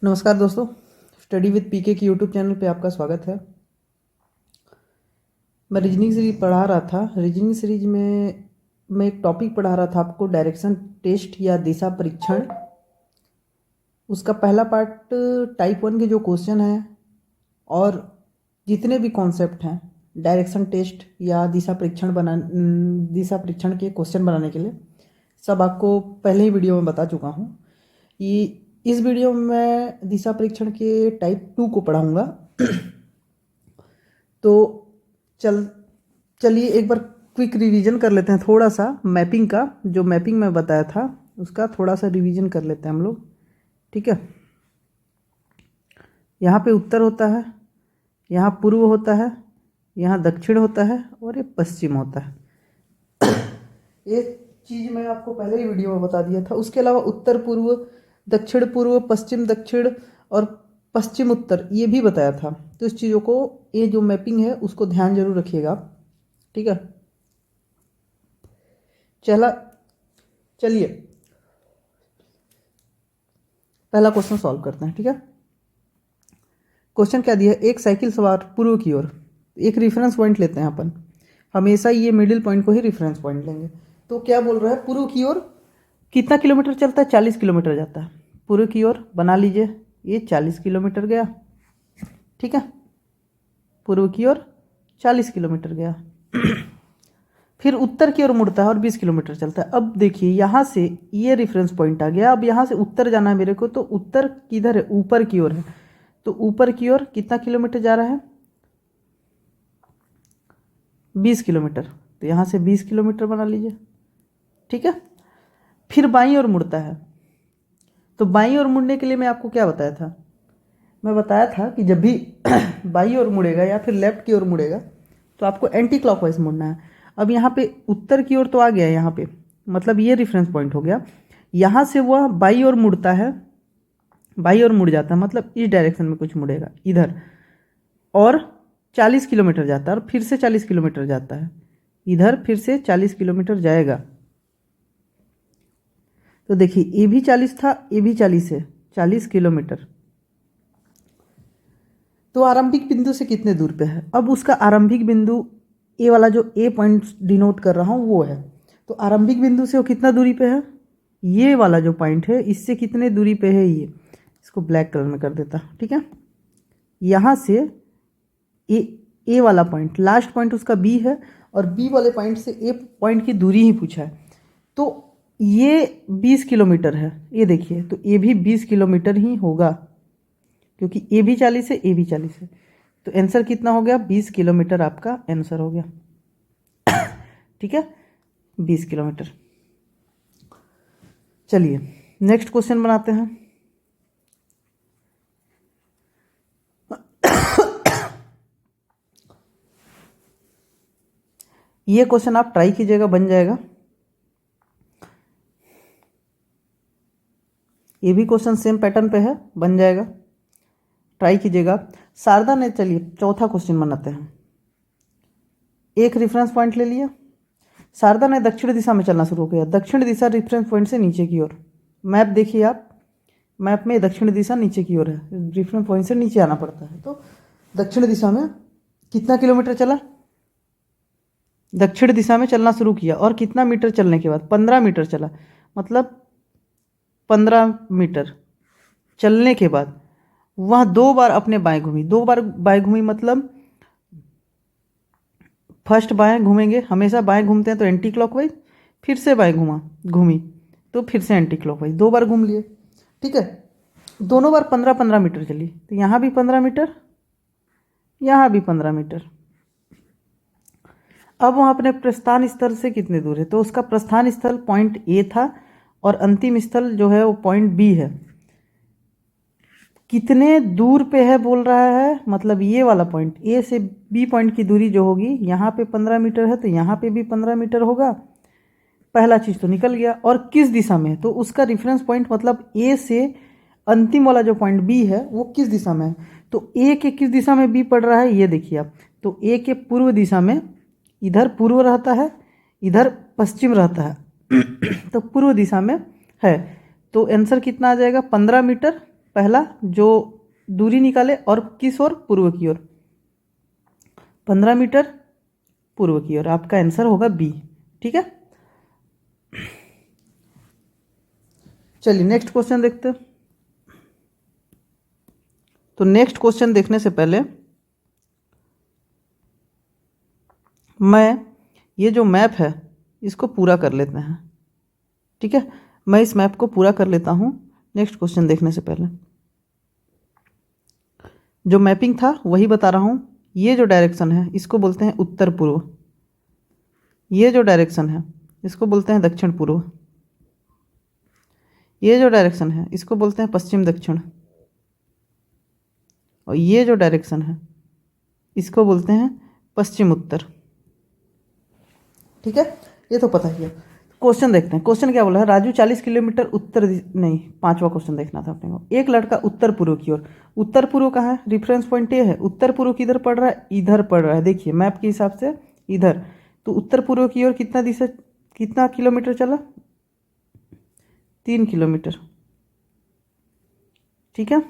नमस्कार दोस्तों, study with पीके की यूट्यूब चैनल पे आपका स्वागत है। मैं रीजनिंग सीरीज पढ़ा रहा था। रीजनिंग सीरीज में मैं एक टॉपिक पढ़ा रहा था आपको, डायरेक्शन टेस्ट या दिशा परीक्षण। उसका पहला पार्ट टाइप 1 के जो क्वेश्चन है और जितने भी कॉन्सेप्ट हैं डायरेक्शन टेस्ट या दिशा परीक्षण के क्वेश्चन बनाने के लिए, सब आपको पहले ही वीडियो में बता चुका हूँ। ये इस वीडियो में मैं दिशा परीक्षण के टाइप 2 को पढ़ाऊँगा। तो चलिए एक बार क्विक रिवीजन कर लेते हैं, थोड़ा सा मैपिंग का। जो मैपिंग मैं बताया था उसका थोड़ा सा रिवीजन कर लेते हैं हम लोग, ठीक है। यहाँ पे उत्तर होता है, यहाँ पूर्व होता है, यहाँ दक्षिण होता है और ये पश्चिम होता है। ये चीज़ मैं आपको पहले ही वीडियो में बता दिया था। उसके अलावा उत्तर पूर्व, दक्षिण पूर्व, पश्चिम दक्षिण और पश्चिम उत्तर ये भी बताया था। तो इस चीज़ों को, ये जो मैपिंग है उसको ध्यान जरूर रखिएगा आप, ठीक है। चलिए पहला क्वेश्चन सॉल्व करते हैं, ठीक है। क्वेश्चन क्या दिया है? एक साइकिल सवार पूर्व की ओर, एक रेफरेंस पॉइंट लेते हैं अपन, हमेशा ये मिडिल पॉइंट को ही रेफरेंस पॉइंट लेंगे। तो क्या बोल रहा है? पूर्व की ओर कितना किलोमीटर चलता है? 40 किलोमीटर जाता है। पूर्व की ओर बना लीजिए, ये 40 किलोमीटर गया, ठीक है। पूर्व की ओर 40 किलोमीटर गया। फिर उत्तर की ओर मुड़ता है और 20 किलोमीटर चलता है। अब देखिए यहाँ से ये रेफरेंस पॉइंट आ गया। अब यहाँ से उत्तर जाना है मेरे को, तो उत्तर किधर है? ऊपर की ओर है। तो ऊपर की ओर कितना किलोमीटर जा रहा है? 20 किलोमीटर। तो यहाँ से 20 किलोमीटर बना लीजिए, ठीक है। फिर बाईं ओर मुड़ता है। तो बाईं ओर मुड़ने के लिए मैं आपको क्या बताया था? मैं बताया था कि जब भी बाईं ओर मुड़ेगा या फिर लेफ्ट की ओर मुड़ेगा तो आपको एंटी क्लॉकवाइज मुड़ना है। अब यहाँ पे उत्तर की ओर तो आ गया, यहाँ पे मतलब ये रेफरेंस पॉइंट हो गया। यहाँ से वह बाईं ओर मुड़ता है, बाईं ओर मुड़ जाता है, मतलब इस डायरेक्शन में कुछ मुड़ेगा इधर, और 40 किलोमीटर जाता है और फिर से 40 किलोमीटर जाता है इधर, फिर से 40 किलोमीटर जाएगा। तो देखिए ये भी 40 था, ये भी 40 है, 40 किलोमीटर। तो आरंभिक बिंदु से कितने दूर पे है? अब उसका आरंभिक बिंदु, ए वाला जो ए पॉइंट डिनोट कर रहा हूँ वो है। तो आरंभिक बिंदु से वो कितना दूरी पे है? ये वाला जो पॉइंट है इससे कितने दूरी पे है? ये, इसको ब्लैक कलर में कर देता, ठीक है। यहाँ से ए वाला पॉइंट, लास्ट पॉइंट उसका बी है, और बी वाले पॉइंट से ए पॉइंट की दूरी ही पूछा है। तो ये 20 किलोमीटर है, ये देखिए। तो ये भी 20 किलोमीटर ही होगा, क्योंकि ए भी 40 है, ए भी 40 है। तो आंसर कितना हो गया? 20 किलोमीटर आपका आंसर हो गया, ठीक है, 20 किलोमीटर। चलिए नेक्स्ट क्वेश्चन बनाते हैं। ये क्वेश्चन आप ट्राई कीजिएगा, बन जाएगा। ये भी क्वेश्चन सेम पैटर्न पे है, बन जाएगा, ट्राई कीजिएगा। शारदा ने, चलिए चौथा क्वेश्चन बनाते हैं। एक रेफरेंस पॉइंट ले लिया, शारदा ने दक्षिण दिशा में चलना शुरू किया। दक्षिण दिशा रेफरेंस पॉइंट से नीचे की ओर, मैप देखिए आप, मैप में दक्षिण दिशा नीचे की ओर है, रेफरेंस पॉइंट से नीचे आना पड़ता है। तो दक्षिण दिशा में कितना किलोमीटर चला? दक्षिण दिशा में चलना शुरू किया और कितना मीटर चलने के बाद? 15 मीटर चला, मतलब 15 मीटर चलने के बाद वह 2 बार अपने बाएं घूमी। 2 बार बाएं घूमी मतलब फर्स्ट बाएं घूमेंगे, हमेशा बाएं घूमते हैं तो एंटी क्लॉकवाइज, फिर से बाएं घूमी तो फिर से एंटी क्लॉकवाइज, 2 बार घूम लिए, ठीक है। दोनों बार 15-15 मीटर चली। तो यहाँ भी 15 मीटर, यहाँ भी 15 मीटर। अब वहाँ अपने प्रस्थान स्थल से कितने दूर है? तो उसका प्रस्थान स्थल पॉइंट ए था और अंतिम स्थल जो है वो पॉइंट बी है। कितने दूर पे है बोल रहा है, मतलब ये वाला पॉइंट, ए से बी पॉइंट की दूरी जो होगी, यहाँ पे 15 मीटर है तो यहाँ पे भी 15 मीटर होगा। पहला चीज़ तो निकल गया। और किस दिशा में है? तो उसका रेफरेंस पॉइंट मतलब ए से अंतिम वाला जो पॉइंट बी है वो किस दिशा में है? तो ए के किस दिशा में बी पड़ रहा है ये देखिए आप। तो ए के पूर्व दिशा में, इधर पूर्व रहता है, इधर पश्चिम रहता है तो पूर्व दिशा में है। तो आंसर कितना आ जाएगा? 15 मीटर पहला जो दूरी निकाले और किस ओर, पूर्व की ओर, 15 मीटर पूर्व की ओर। आपका आंसर होगा बी। ठीक है, चलिए नेक्स्ट क्वेश्चन देखते हैं। तो नेक्स्ट क्वेश्चन देखने से पहले मैं ये जो मैप है इसको पूरा कर लेते हैं। ठीक है, मैं इस मैप को पूरा कर लेता हूँ नेक्स्ट क्वेश्चन देखने से पहले। जो मैपिंग था वही बता रहा हूँ। ये जो डायरेक्शन है इसको बोलते हैं उत्तर पूर्व, ये जो डायरेक्शन है इसको बोलते हैं दक्षिण पूर्व, ये जो डायरेक्शन है इसको बोलते हैं पश्चिम दक्षिण, और ये जो डायरेक्शन है इसको बोलते हैं पश्चिम उत्तर। ठीक है, ये तो पता ही है। क्वेश्चन देखते हैं। क्वेश्चन क्या बोला है, राजू 40 किलोमीटर उत्तर नहीं, पांचवा क्वेश्चन देखना था अपने को। एक लड़का उत्तर पूर्व की ओर, उत्तर पूर्व कहाँ है, रेफरेंस पॉइंट ये है। उत्तर पूर्व किधर पड़ रहा है, इधर पड़ रहा है। देखिए मैप के हिसाब से इधर, तो उत्तर पूर्व की ओर कितना किलोमीटर चला, 3 किलोमीटर। ठीक है,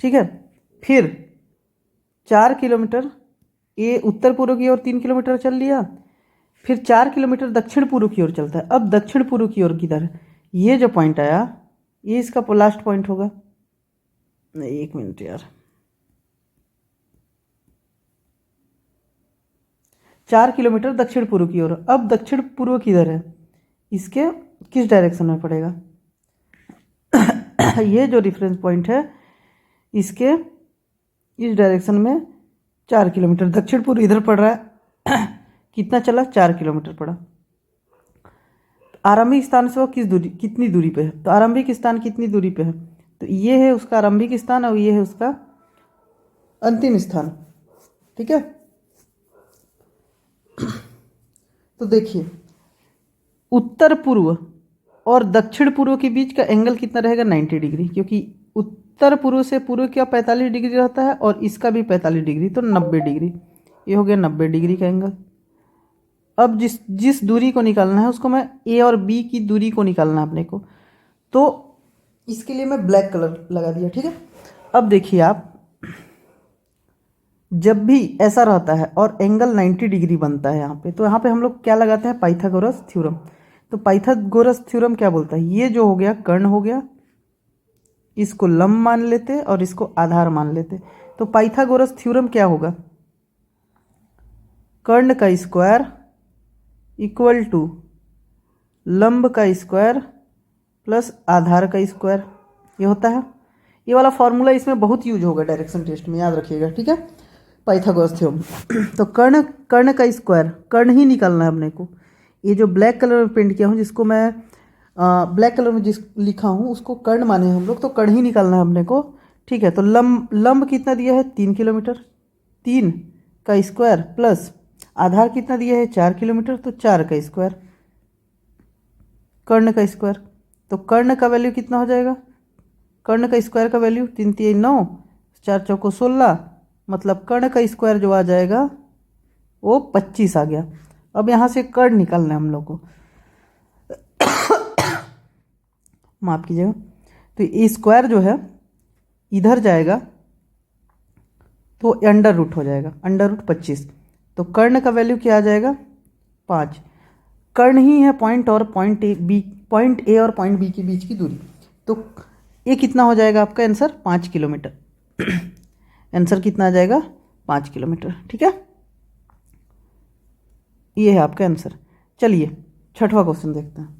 ठीक है, फिर 4 किलोमीटर ये उत्तर पूर्व की ओर 3 किलोमीटर चल लिया, फिर 4 किलोमीटर दक्षिण पूर्व की ओर चलता है। अब दक्षिण पूर्व की ओर किधर है, ये जो पॉइंट आया ये इसका लास्ट पॉइंट होगा। नहीं, 1 मिनट यार, 4 किलोमीटर दक्षिण पूर्व की ओर। अब दक्षिण पूर्व किधर है, इसके किस डायरेक्शन में पड़ेगा ये जो रेफरेंस पॉइंट है इसके इस डायरेक्शन में 4 किलोमीटर, दक्षिण पूर्व इधर पड़ रहा है कितना चला, 4 किलोमीटर पड़ा। आरंभिक स्थान से वो कितनी दूरी पे है, तो आरंभिक स्थान कितनी दूरी पे है, तो ये है उसका आरंभिक स्थान और ये है उसका अंतिम स्थान। ठीक है, तो देखिए उत्तर पूर्व और दक्षिण पूर्व के बीच का एंगल कितना रहेगा, 90 डिग्री, क्योंकि उत्तर पूर्व से पूर्व का 45 डिग्री रहता है और इसका भी 45 डिग्री, तो 90 डिग्री। ये हो गया 90 डिग्री का एंगल। अब जिस दूरी को निकालना है उसको मैं ए और बी की दूरी को निकालना है अपने को, तो इसके लिए मैं ब्लैक कलर लगा दिया। ठीक है, अब देखिए आप, जब भी ऐसा रहता है और एंगल 90 डिग्री बनता है यहाँ पे, तो यहाँ पे हम लोग क्या लगाते हैं, पाइथागोरस थ्योरम। तो पाइथागोरस थ्योरम क्या बोलता है, ये जो हो गया कर्ण हो गया, इसको लंब मान लेते और इसको आधार मान लेते। तो पाइथागोरस थ्योरम क्या होगा, कर्ण का स्क्वायर इक्वल टू लंब का स्क्वायर प्लस आधार का स्क्वायर, ये होता है। ये वाला फॉर्मूला इसमें बहुत यूज होगा डायरेक्शन टेस्ट में, याद रखिएगा। ठीक है, पाइथागोरस थ्योरम। तो कर्ण का स्क्वायर, कर्ण ही निकालना है अपने को। ये जो ब्लैक कलर में पेंट किया हूँ, जिसको मैं ब्लैक कलर में जिस लिखा हूँ उसको कर्ण माने हम लोग, तो कर्ण ही निकालना है अपने को। ठीक है, तो लंब कितना दिया है, 3 किलोमीटर, 3 का स्क्वायर प्लस आधार कितना दिया है, 4 किलोमीटर, तो 4 का स्क्वायर, कर्ण का स्क्वायर। तो कर्ण का वैल्यू कितना हो जाएगा, कर्ण का स्क्वायर का वैल्यू 3 3 9, 4 चौको 16, मतलब कर्ण का स्क्वायर जो आ जाएगा वो 25 आ गया। अब यहाँ से कर्ण निकालना है हम लोग को, माफ कीजिएगा। तो ये स्क्वायर जो है इधर जाएगा तो अंडर रूट हो जाएगा, अंडर रूट 25। तो कर्ण का वैल्यू क्या आ जाएगा, 5। कर्ण ही है पॉइंट और पॉइंट ए और पॉइंट बी के बीच की दूरी। तो ये कितना हो जाएगा आपका आंसर, 5 किलोमीटर आंसर कितना आ जाएगा, 5 किलोमीटर। ठीक है, ये है आपका आंसर। चलिए छठवां क्वेश्चन देखते हैं।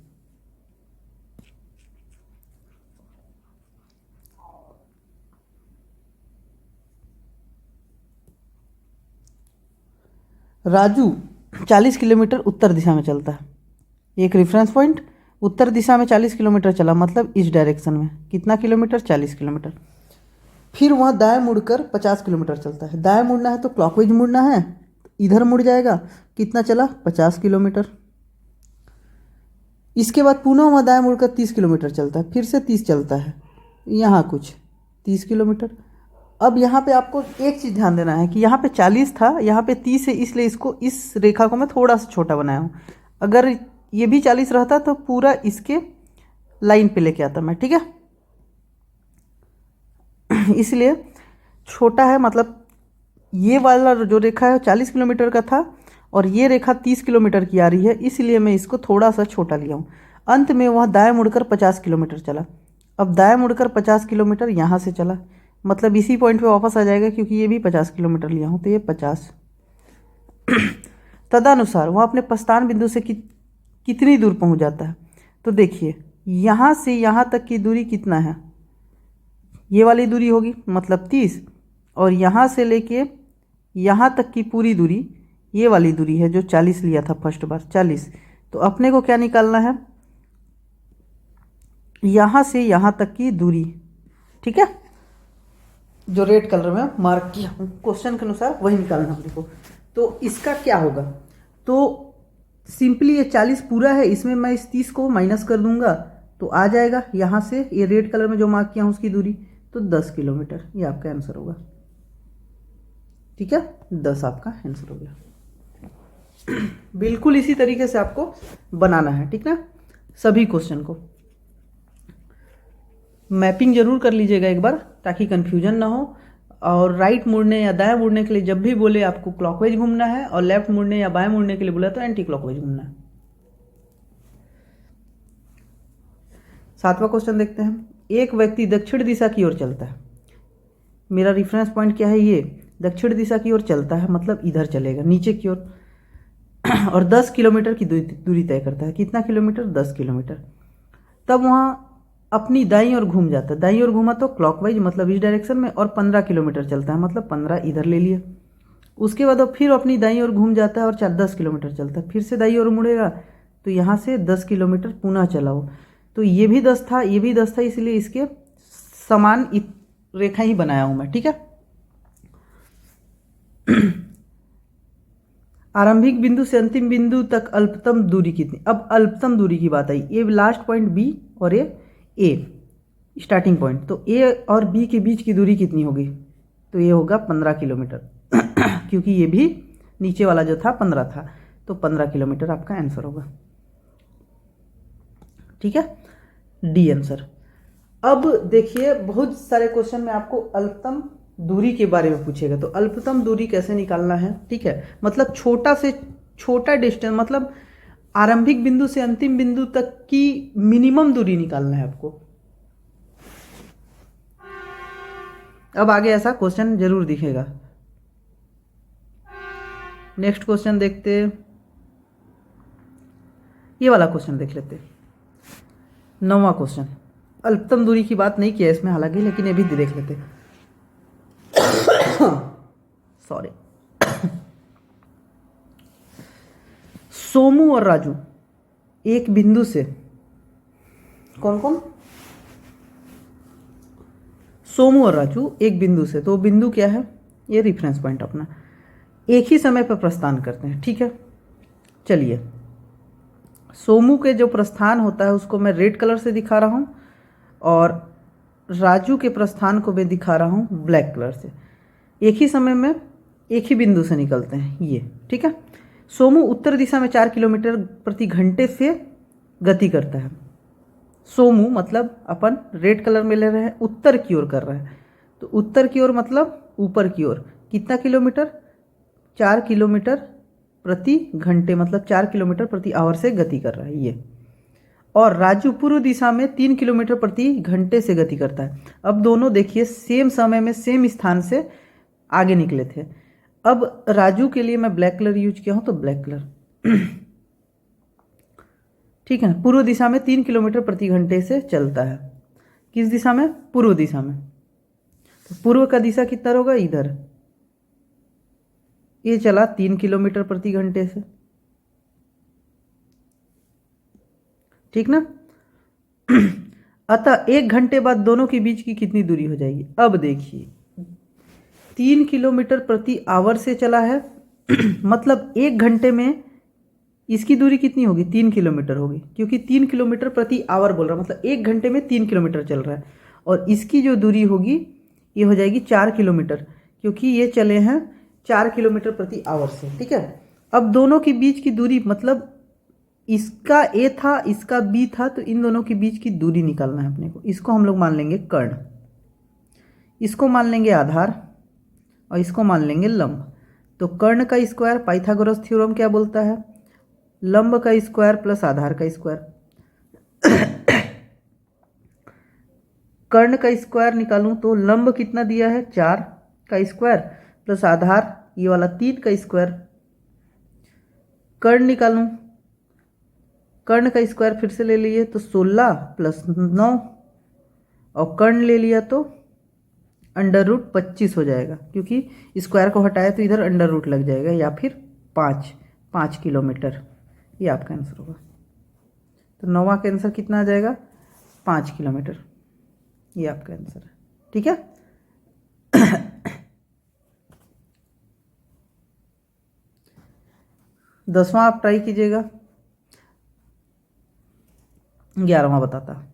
राजू 40 किलोमीटर उत्तर दिशा में चलता है। एक रेफरेंस पॉइंट, उत्तर दिशा में 40 किलोमीटर चला, मतलब इस डायरेक्शन में कितना किलोमीटर, 40 किलोमीटर। फिर वहाँ दाएं मुड़कर 50 किलोमीटर चलता है। दाएं मुड़ना है तो क्लॉकवाइज मुड़ना है, इधर मुड़ जाएगा, कितना चला, 50 किलोमीटर। इसके बाद पुनः वहाँ दाएं मुड़कर 30 किलोमीटर चलता है, फिर से 30 चलता है, यहाँ कुछ 30 किलोमीटर। अब यहाँ पे आपको एक चीज़ ध्यान देना है कि यहाँ पे 40 था, यहाँ पे 30 है, इसलिए इसको, इस रेखा को मैं थोड़ा सा छोटा बनाया हूँ। अगर ये भी 40 रहता तो पूरा इसके लाइन पे लेके आता मैं, ठीक है। इसलिए छोटा है, मतलब ये वाला जो रेखा है 40 किलोमीटर का था और ये रेखा 30 किलोमीटर की आ रही है, इसलिए मैं इसको थोड़ा सा छोटा लिया हूँ। अंत में वह दाएं मुड़कर 50 किलोमीटर चला। अब दाएं मुड़कर 50 किलोमीटर यहाँ से चला, मतलब इसी पॉइंट पे वापस आ जाएगा क्योंकि ये भी 50 किलोमीटर लिया हूँ, तो ये 50। तदनुसार वह अपने प्रस्थान बिंदु से कितनी दूर पहुँच जाता है। तो देखिए यहाँ से यहाँ तक की दूरी कितना है, ये वाली दूरी होगी मतलब 30, और यहाँ से लेके यहाँ तक की पूरी दूरी ये वाली दूरी है जो 40 लिया था फर्स्ट बार, 40। तो अपने को क्या निकालना है, यहाँ से यहाँ तक की दूरी, ठीक है, जो रेड कलर में मार्क किया हूँ क्वेश्चन के अनुसार वही निकालना अपने को। तो इसका क्या होगा, तो सिंपली ये 40 पूरा है, इसमें मैं इस 30 को माइनस कर दूंगा तो आ जाएगा यहाँ से ये रेड कलर में जो मार्क किया हूँ उसकी दूरी, तो 10 किलोमीटर, ये आपका आंसर होगा, ठीक है। 10 आपका आंसर हो गया। बिल्कुल इसी तरीके से आपको बनाना है, ठीक ना, सभी क्वेश्चन को। मैपिंग जरूर कर लीजिएगा एक बार ताकि कंफ्यूजन ना हो। और राइट मुड़ने या दाएं मुड़ने के लिए जब भी बोले आपको क्लॉकवाइज घूमना है, और लेफ्ट मुड़ने या बाएं मुड़ने के लिए बोला तो एंटी क्लॉकवाइज घूमना है। 7वां क्वेश्चन देखते हैं। एक व्यक्ति दक्षिण दिशा की ओर चलता है, मेरा रेफरेंस पॉइंट क्या है, ये दक्षिण दिशा की ओर चलता है मतलब इधर चलेगा नीचे की ओर, और 10 किलोमीटर की दूरी तय करता है। कितना किलोमीटर, 10 किलोमीटर। तब वहाँ अपनी दाईं ओर घूम जाता है, दाईं ओर घूमा तो क्लॉकवाइज मतलब इस डायरेक्शन में, और 15 किलोमीटर चलता है मतलब 15 इधर ले लिया। उसके बाद वो फिर अपनी दाईं ओर घूम जाता है और 10 किलोमीटर चलता है, फिर से दाईं ओर मुड़ेगा तो यहाँ से 10 किलोमीटर पुनः चला हो। तो ये भी 10 था, ये भी 10 था, इसलिए इसके समान रेखा ही बनाया हूँ मैं, ठीक है। आरंभिक बिंदु से अंतिम बिंदु तक अल्पतम दूरी कितनी। अब अल्पतम दूरी की बात आई, ये लास्ट पॉइंट बी और ये ए स्टार्टिंग पॉइंट, तो ए और बी के बीच की दूरी कितनी होगी, तो ये होगा 15 किलोमीटर। क्योंकि ये भी नीचे वाला जो था 15 था, तो 15 किलोमीटर आपका आंसर होगा, ठीक है, डी आंसर। अब देखिए बहुत सारे क्वेश्चन में आपको अल्पतम दूरी के बारे में पूछेगा, तो अल्पतम दूरी कैसे निकालना है, ठीक है, मतलब छोटा से छोटा डिस्टेंस, मतलब आरंभिक बिंदु से अंतिम बिंदु तक की मिनिमम दूरी निकालना है आपको। अब आगे ऐसा क्वेश्चन जरूर दिखेगा। नेक्स्ट क्वेश्चन देखते, ये वाला क्वेश्चन देख लेते। 9वां क्वेश्चन, अल्पतम दूरी की बात नहीं किया इसमें हालांकि, लेकिन ये भी देख लेते। सॉरी। सोमू और राजू एक बिंदु से, कौन कौन, सोमू और राजू एक बिंदु से, तो बिंदु क्या है, ये रेफरेंस पॉइंट अपना, एक ही समय पर प्रस्थान करते हैं, ठीक है। चलिए सोमू के जो प्रस्थान होता है उसको मैं रेड कलर से दिखा रहा हूं, और राजू के प्रस्थान को मैं दिखा रहा हूं ब्लैक कलर से। एक ही समय में एक ही बिंदु से निकलते हैं ये, ठीक है। सोमू उत्तर दिशा में 4 किलोमीटर प्रति घंटे से गति करता है। सोमू मतलब अपन रेड कलर में ले रहे हैं, उत्तर की ओर कर रहा है, तो उत्तर की ओर मतलब ऊपर की ओर, कितना किलोमीटर, 4 किलोमीटर प्रति घंटे, मतलब 4 किलोमीटर प्रति आवर से गति कर रहा है ये। और राजू पूर्व दिशा में 3 किलोमीटर प्रति घंटे से गति करता है। अब दोनों देखिए सेम समय में सेम स्थान से आगे निकले थे। अब राजू के लिए मैं ब्लैक कलर यूज किया हूं, तो ब्लैक कलर ठीक है। पूर्व दिशा में 3 किलोमीटर प्रति घंटे से चलता है, किस दिशा में, पूर्व दिशा में, तो पूर्व का दिशा कितना होगा, इधर, ये चला 3 किलोमीटर प्रति घंटे से, ठीक ना। अतः 1 घंटे बाद दोनों के बीच की कितनी दूरी हो जाएगी। अब देखिए 3 किलोमीटर प्रति आवर से चला है मतलब 1 घंटे में इसकी दूरी कितनी होगी, 3 किलोमीटर होगी, क्योंकि 3 किलोमीटर प्रति आवर बोल रहा है, मतलब 1 घंटे में 3 किलोमीटर चल रहा है। और इसकी जो दूरी होगी ये हो जाएगी 4 किलोमीटर, क्योंकि ये चले हैं 4 किलोमीटर प्रति आवर से, ठीक है। अब दोनों के बीच की दूरी मतलब इसका ए था, इसका बी था, तो इन दोनों के बीच की दूरी निकालना है अपने को। इसको हम लोग मान लेंगे कर्ण, इसको मान लेंगे आधार और इसको मान लेंगे लंब। तो कर्ण का स्क्वायर, पाइथागोरस थ्योरम क्या बोलता है, लंब का स्क्वायर प्लस आधार का स्क्वायर। कर्ण का स्क्वायर निकालूं तो लंब कितना दिया है, 4 का स्क्वायर प्लस आधार ये वाला 3 का स्क्वायर। कर्ण निकालूं, कर्ण का स्क्वायर फिर से ले लिए तो 16 प्लस 9 और कर्ण ले लिया तो अंडर रूट 25 हो जाएगा, क्योंकि स्क्वायर को हटाया तो इधर अंडर रूट लग जाएगा, या फिर 5 किलोमीटर, ये आपका आंसर होगा। तो 9वां का आंसर कितना आ जाएगा, 5 किलोमीटर, ये आपका आंसर है। ठीक है। 10वां आप ट्राई कीजिएगा, 11वां बताता।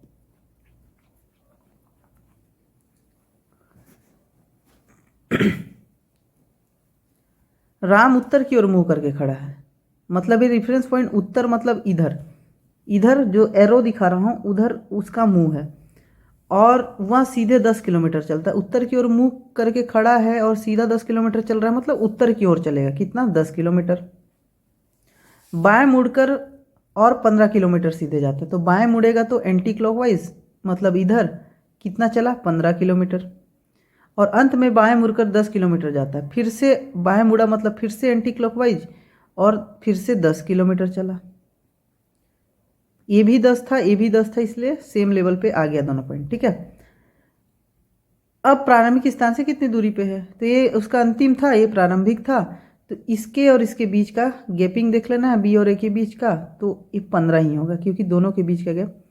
राम उत्तर की ओर मुंह करके खड़ा है, मतलब ये रेफरेंस पॉइंट उत्तर मतलब इधर, इधर जो एरो दिखा रहा हूं उधर उसका मुंह है, और वह सीधे 10 किलोमीटर चलता है। उत्तर की ओर मुंह करके खड़ा है और सीधा 10 किलोमीटर चल रहा है, मतलब उत्तर की ओर चलेगा, कितना, 10 किलोमीटर। बाएं मुड़कर और 15 किलोमीटर सीधे जाते, तो बाएं मुड़ेगा तो एंटी क्लॉकवाइज, मतलब इधर कितना चला, 15 किलोमीटर। और अंत में बाएं मुड़कर 10 किलोमीटर जाता है, फिर से बाएं मुड़ा मतलब फिर से एंटी क्लॉकवाइज और फिर से 10 किलोमीटर चला। ये भी 10 था, ये भी 10 था, इसलिए सेम लेवल पे आ गया दोनों पॉइंट। ठीक है। अब प्रारंभिक स्थान से कितनी दूरी पे है, तो ये उसका अंतिम था, ये प्रारंभिक था, तो इसके और इसके बीच का गैपिंग देख लेना है, बी और ए के बीच का, तो ये 15 ही होगा, क्योंकि दोनों के बीच का गैप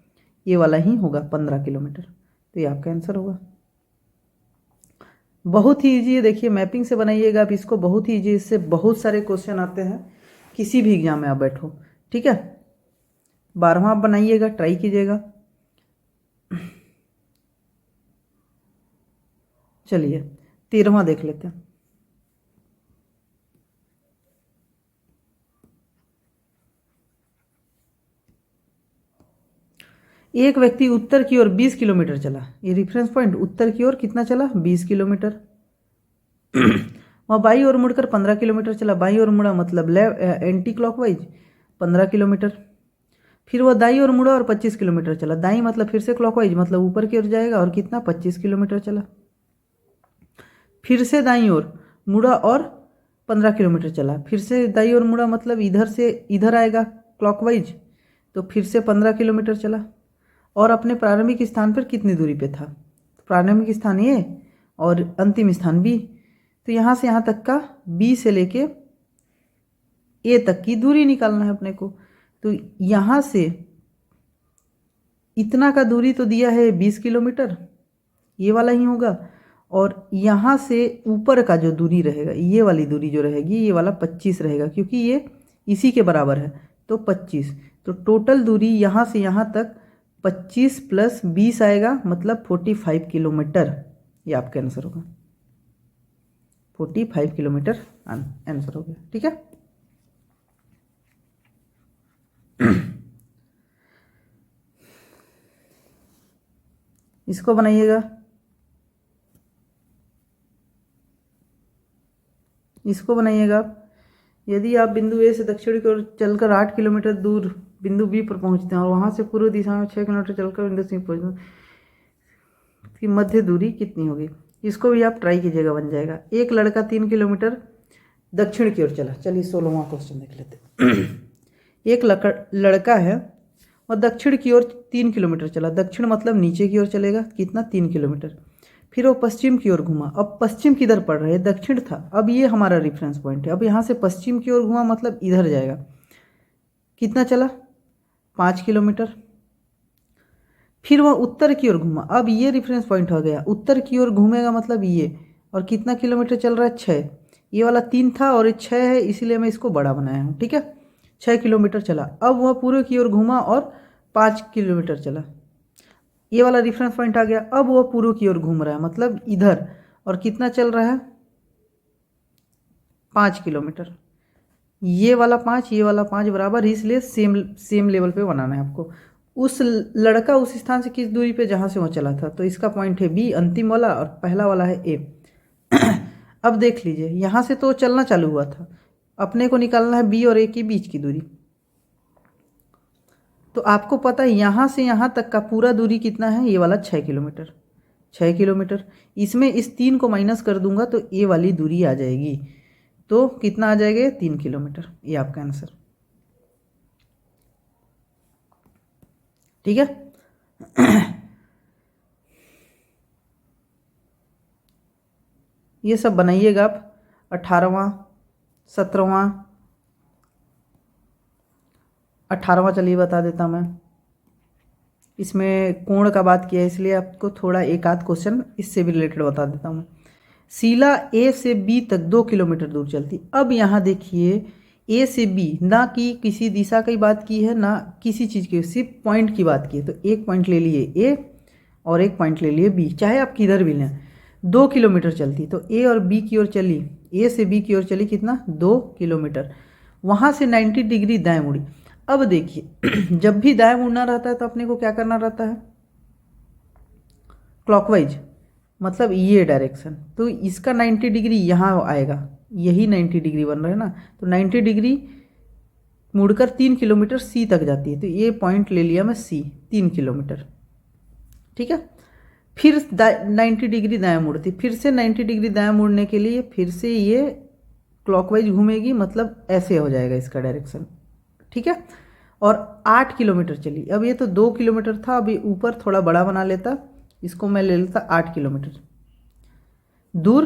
ये वाला ही होगा, 15 किलोमीटर। तो ये आपका आंसर होगा। बहुत ही ईजी है, देखिए मैपिंग से बनाइएगा आप इसको, बहुत ही ईजी, इससे बहुत सारे क्वेश्चन आते हैं किसी भी एग्जाम में आप बैठो। ठीक है। 12वां आप बनाइएगा, ट्राई कीजिएगा। चलिए 13वां देख लेते हैं। एक व्यक्ति उत्तर की ओर 20 किलोमीटर चला, ये रेफरेंस पॉइंट उत्तर की ओर कितना चला, 20 किलोमीटर। वह बाई ओर मुड़कर 15 किलोमीटर चला, बाई ओर मुड़ा मतलब एंटी क्लॉकवाइज 15 किलोमीटर। फिर वह दाई ओर मुड़ा और 25 किलोमीटर चला, दाई मतलब फिर से क्लॉकवाइज, मतलब ऊपर की ओर जाएगा, और कितना, 25 किलोमीटर चला। फिर से दाई ओर मुड़ा और 15 किलोमीटर चला, फिर से दाई ओर मुड़ा मतलब इधर से इधर आएगा क्लॉकवाइज, तो फिर से 15 किलोमीटर चला। और अपने प्रारंभिक स्थान पर कितनी दूरी पे था, प्रारंभिक स्थान ए और अंतिम स्थान बी, तो यहाँ से यहाँ तक का बी से लेके ए तक की दूरी निकालना है अपने को। तो यहाँ से इतना का दूरी तो दिया है 20 किलोमीटर, ये वाला ही होगा, और यहाँ से ऊपर का जो दूरी रहेगा, ये वाली दूरी जो रहेगी, ये वाला 25 रहेगा, क्योंकि ये इसी के बराबर है, तो 25। तो टोटल दूरी यहाँ से यहाँ तक 25 प्लस 20 आएगा, मतलब 45 किलोमीटर, ये आपका आंसर होगा। 45 किलोमीटर आंसर हो गया। ठीक है। इसको बनाइएगा, इसको बनाइएगा। यदि आप बिंदु ए से दक्षिण की ओर चलकर 8 किलोमीटर दूर बिंदु बी पर पहुंचते हैं और वहां से पूर्व दिशा में 6 किलोमीटर चलकर बिंदु सी पहुंचते हैं, की मध्य दूरी कितनी होगी। इसको भी आप ट्राई कीजिएगा, बन जाएगा। एक लड़का 3 किलोमीटर दक्षिण की ओर चला। चलिए 16वां क्वेश्चन देख लेते हैं। एक लड़का है और दक्षिण की ओर 3 किलोमीटर चला, दक्षिण मतलब नीचे की ओर चलेगा, कितना, 3 किलोमीटर। फिर वो पश्चिम की ओर घूमा, अब पश्चिम किधर पड़ रहा है, दक्षिण था, अब ये हमारा रेफरेंस पॉइंट है, अब यहाँ से पश्चिम की ओर घूमा मतलब इधर जाएगा, कितना चला, 5 किलोमीटर। फिर वह उत्तर की ओर घूमा, अब ये रेफरेंस पॉइंट हो गया, उत्तर की ओर घूमेगा मतलब ये, और कितना किलोमीटर चल रहा है, 6। ये वाला 3 था और ये 6 है, इसीलिए मैं इसको बड़ा बनाया हूँ। ठीक है, 6 किलोमीटर चला। अब वह पूर्व की ओर घूमा और 5 किलोमीटर चला, ये वाला रेफरेंस पॉइंट आ गया। अब वह पूर्व की ओर घूम रहा है मतलब इधर, और कितना चल रहा है, 5 किलोमीटर। ये वाला 5 ये वाला 5 बराबर, इसलिए सेम लेवल पे बनाना है आपको। उस लड़का उस स्थान से किस दूरी पे जहाँ से वो चला था, तो इसका पॉइंट है बी अंतिम वाला और पहला वाला है ए। अब देख लीजिए, यहाँ से तो चलना चालू हुआ था, अपने को निकालना है बी और ए के बीच की दूरी। तो आपको पता है यहाँ से यहाँ तक का पूरा दूरी कितना है, ये वाला 6 किलोमीटर। 6 किलोमीटर, इसमें इस 3 को माइनस कर दूंगा तो ये वाली दूरी आ जाएगी, तो कितना आ जाएगा, 3 किलोमीटर। ये आपका आंसर, ठीक है। ये सब बनाइएगा आप। 18वां 17वां 18वां चलिए बता देता मैं। इसमें कोण का बात किया है, इसलिए आपको थोड़ा एक आध क्वेश्चन इससे भी रिलेटेड बता देता हूँ मैं। शीला ए से बी तक 2 किलोमीटर दूर चलती। अब यहाँ देखिए, ए से बी, ना कि किसी दिशा की बात की है ना किसी चीज़ की, सिर्फ पॉइंट की बात की है। तो एक पॉइंट ले लिए ए और एक पॉइंट ले लिए बी, चाहे आप किधर भी लें। 2 किलोमीटर चलती, तो ए और बी की ओर चली, ए से बी की ओर चली कितना, 2 किलोमीटर। वहाँ से 90 डिग्री दाएं मुड़ी। अब देखिए, जब भी दाएं मुड़ना रहता है तो अपने को क्या करना रहता है, क्लॉकवाइज, मतलब ये डायरेक्शन। तो इसका 90 डिग्री यहाँ आएगा, यही 90 डिग्री बन रहा है ना, तो 90 डिग्री मुड़कर 3 किलोमीटर सी तक जाती है। तो ये पॉइंट ले लिया मैं सी, 3 किलोमीटर, ठीक है। फिर 90 डिग्री दाएं मुड़ती, फिर से 90 डिग्री दाएं मुड़ने के लिए फिर से ये क्लॉकवाइज घूमेगी, मतलब ऐसे हो जाएगा इसका डायरेक्शन, ठीक है। और 8 किलोमीटर चली। अब ये तो 2 किलोमीटर था, अभी ऊपर थोड़ा बड़ा बना लेता, इसको मैं ले लेता 8 किलोमीटर दूर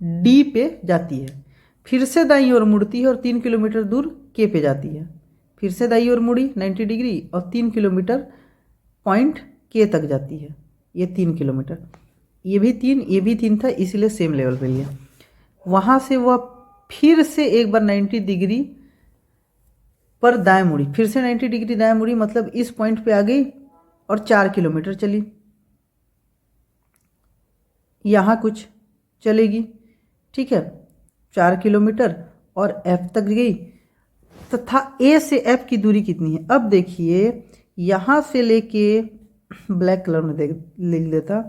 डी पे जाती है। फिर से दाईं ओर मुड़ती है और 3 किलोमीटर दूर के पे जाती है। फिर से दाईं ओर मुड़ी 90 डिग्री और 3 किलोमीटर पॉइंट के तक जाती है, ये 3 किलोमीटर। ये भी 3 था, इसलिए सेम लेवल पे लिया। वहाँ से वह फिर से एक बार 90 डिग्री पर दाएं मुड़ी, फिर से 90 डिग्री दाएं मुड़ी, मतलब इस पॉइंट पे आ गई और 4 किलोमीटर चली। यहाँ कुछ चलेगी, ठीक है, 4 किलोमीटर और एफ तक गई, तथा ए से एफ की दूरी कितनी है। अब देखिए, यहाँ से लेके ब्लैक कलर में लिख देता,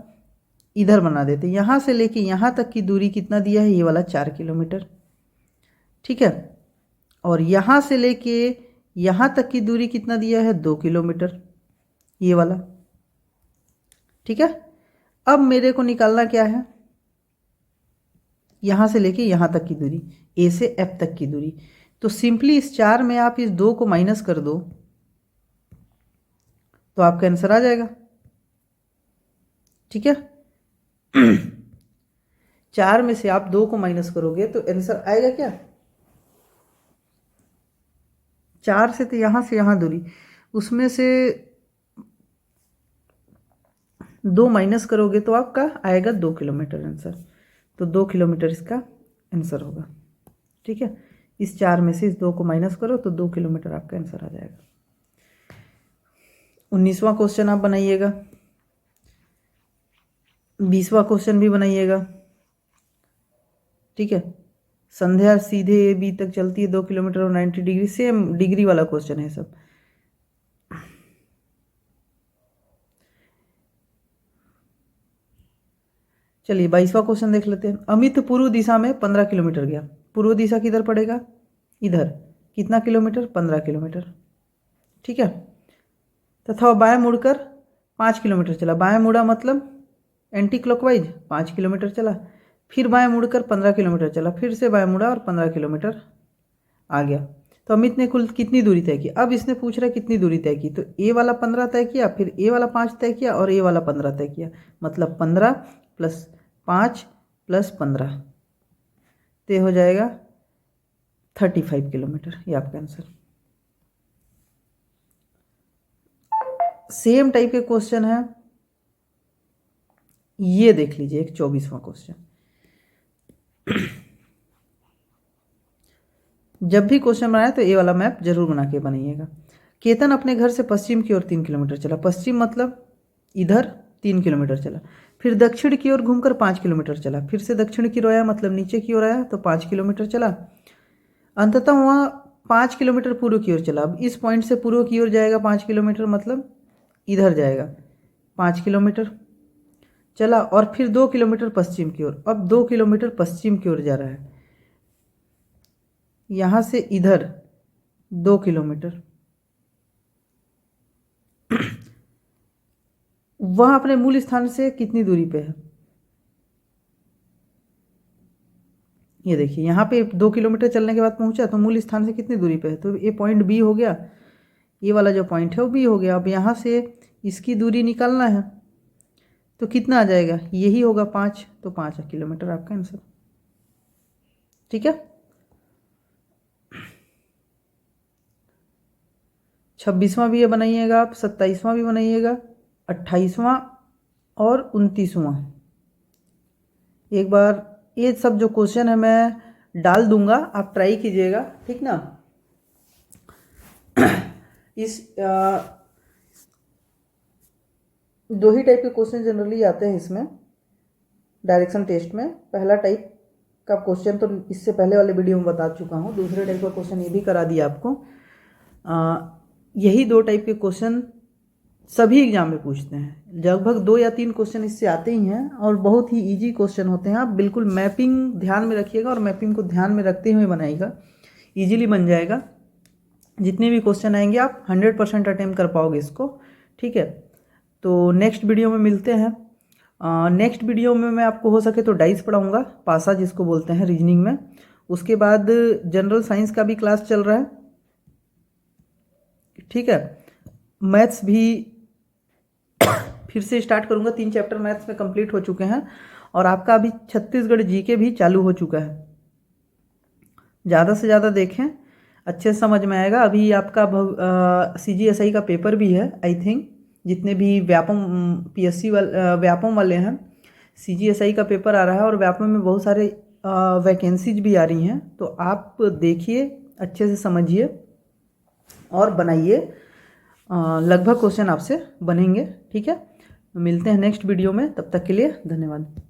इधर बना देते, यहाँ से लेके यहाँ तक की दूरी कितना दिया है, ये वाला 4 किलोमीटर, ठीक है। और यहाँ से लेके यहाँ तक की दूरी कितना दिया है, 2 किलोमीटर, ये वाला, ठीक है। अब मेरे को निकालना क्या है, यहाँ से लेके यहाँ तक की दूरी, ए से एफ तक की दूरी। तो सिंपली इस 4 में आप इस 2 को माइनस कर दो तो आपका आंसर आ जाएगा, ठीक है। 4 में से आप 2 को माइनस करोगे तो आंसर आएगा क्या, 4 से तो यहाँ से यहाँ दूरी, उसमें से 2 माइनस करोगे तो आपका आएगा 2 किलोमीटर आंसर। तो 2 किलोमीटर इसका आंसर होगा, ठीक है। इस 4 में से इस 2 को माइनस करो तो 2 किलोमीटर आपका आंसर आ जाएगा। 19वां क्वेश्चन आप बनाइएगा, 20वां क्वेश्चन भी बनाइएगा, ठीक है। संध्या सीधे ए बी तक चलती है 2 किलोमीटर और 90 डिग्री, सेम डिग्री वाला क्वेश्चन है सब। चलिए 22वां क्वेश्चन देख लेते हैं। अमित पूर्व दिशा में 15 किलोमीटर गया। पूर्व दिशा किधर पड़ेगा, इधर, कितना किलोमीटर, 15 किलोमीटर, ठीक है। तथा बाएं मुड़कर 5 किलोमीटर चला। बाएं मुड़ा मतलब एंटी क्लॉकवाइज, 5 किलोमीटर चला, फिर बाएं मुड़कर 15 किलोमीटर चला, फिर से बाएं मुड़ा और 15 किलोमीटर आ गया। तो अमित ने कुल कितनी दूरी तय की। अब इसने पूछ रहा है कितनी दूरी तय की, तो ए वाला 15 तय किया, फिर ए वाला 5 तय किया और ए वाला 15 तय किया, मतलब 15 + 5 + 15 तय हो जाएगा 35 किलोमीटर। ये आपका आंसर। सेम टाइप के क्वेश्चन है, ये देख लीजिए एक 24वां क्वेश्चन। जब भी क्वेश्चन बनाए तो ये वाला मैप जरूर बना के बनाइएगा। केतन अपने घर से पश्चिम की ओर 3 किलोमीटर चला। पश्चिम मतलब इधर 3 किलोमीटर चला, फिर दक्षिण की ओर घूमकर 5 किलोमीटर चला, फिर से दक्षिण की ओर आया मतलब नीचे की ओर आया तो 5 किलोमीटर चला। अंततः वह 5 किलोमीटर पूर्व की ओर चला। अब इस पॉइंट से पूर्व की ओर जाएगा 5 किलोमीटर, मतलब इधर जाएगा 5 किलोमीटर चला, और फिर 2 किलोमीटर पश्चिम की ओर। अब 2 किलोमीटर पश्चिम की ओर जा रहा है, यहाँ से इधर 2 किलोमीटर। वह अपने मूल स्थान से कितनी दूरी पे है? ये देखिए यहाँ पे 2 किलोमीटर चलने के बाद पहुंचा, तो मूल स्थान से कितनी दूरी पे है? तो ये पॉइंट बी हो गया, ये वाला जो पॉइंट है वो बी हो गया। अब यहाँ से इसकी दूरी निकालना है, तो कितना आ जाएगा? यही होगा 5, तो 5 किलोमीटर आपका आंसर। ठीक है, 26वां भी ये बनाइएगा आप, 27वां भी बनाइएगा, 28वां और 29वां। एक बार ये सब जो क्वेश्चन है मैं डाल दूंगा, आप ट्राई कीजिएगा, ठीक ना। इस दो ही टाइप के क्वेश्चन जनरली आते हैं इसमें डायरेक्शन टेस्ट में। पहला टाइप का क्वेश्चन तो इससे पहले वाले वीडियो में बता चुका हूँ, दूसरे टाइप का क्वेश्चन ये भी करा दिया आपको। यही 2 टाइप के क्वेश्चन सभी एग्जाम में पूछते हैं। लगभग 2 या 3 क्वेश्चन इससे आते ही हैं, और बहुत ही इजी क्वेश्चन होते हैं। आप बिल्कुल मैपिंग ध्यान में रखिएगा, और मैपिंग को ध्यान में रखते हुए बनाइएगा, इजीली बन जाएगा। जितने भी क्वेश्चन आएंगे आप 100% अटेम्प्ट कर पाओगे इसको, ठीक है। तो नेक्स्ट वीडियो में मिलते हैं। नेक्स्ट वीडियो में मैं आपको हो सके तो डाइस पढ़ाऊँगा, पासा जिसको बोलते हैं रीजनिंग में। उसके बाद जनरल साइंस का भी क्लास चल रहा है, ठीक है। मैथ्स भी फिर से स्टार्ट करूंगा, 3 चैप्टर मैथ्स में कंप्लीट हो चुके हैं, और आपका अभी छत्तीसगढ़ जीके भी चालू हो चुका है। ज़्यादा से ज़्यादा देखें, अच्छे से समझ में आएगा। अभी आपका CGSI का पेपर भी है, आई थिंक जितने भी व्यापम PSC व्यापम वाले हैं, CGSI का पेपर आ रहा है, और व्यापम में बहुत सारे वैकेंसीज भी आ रही हैं। तो आप देखिए, अच्छे से समझिए और बनाइए। लगभग क्वेश्चन आपसे बनेंगे, ठीक है। मिलते हैं नेक्स्ट वीडियो में, तब तक के लिए धन्यवाद।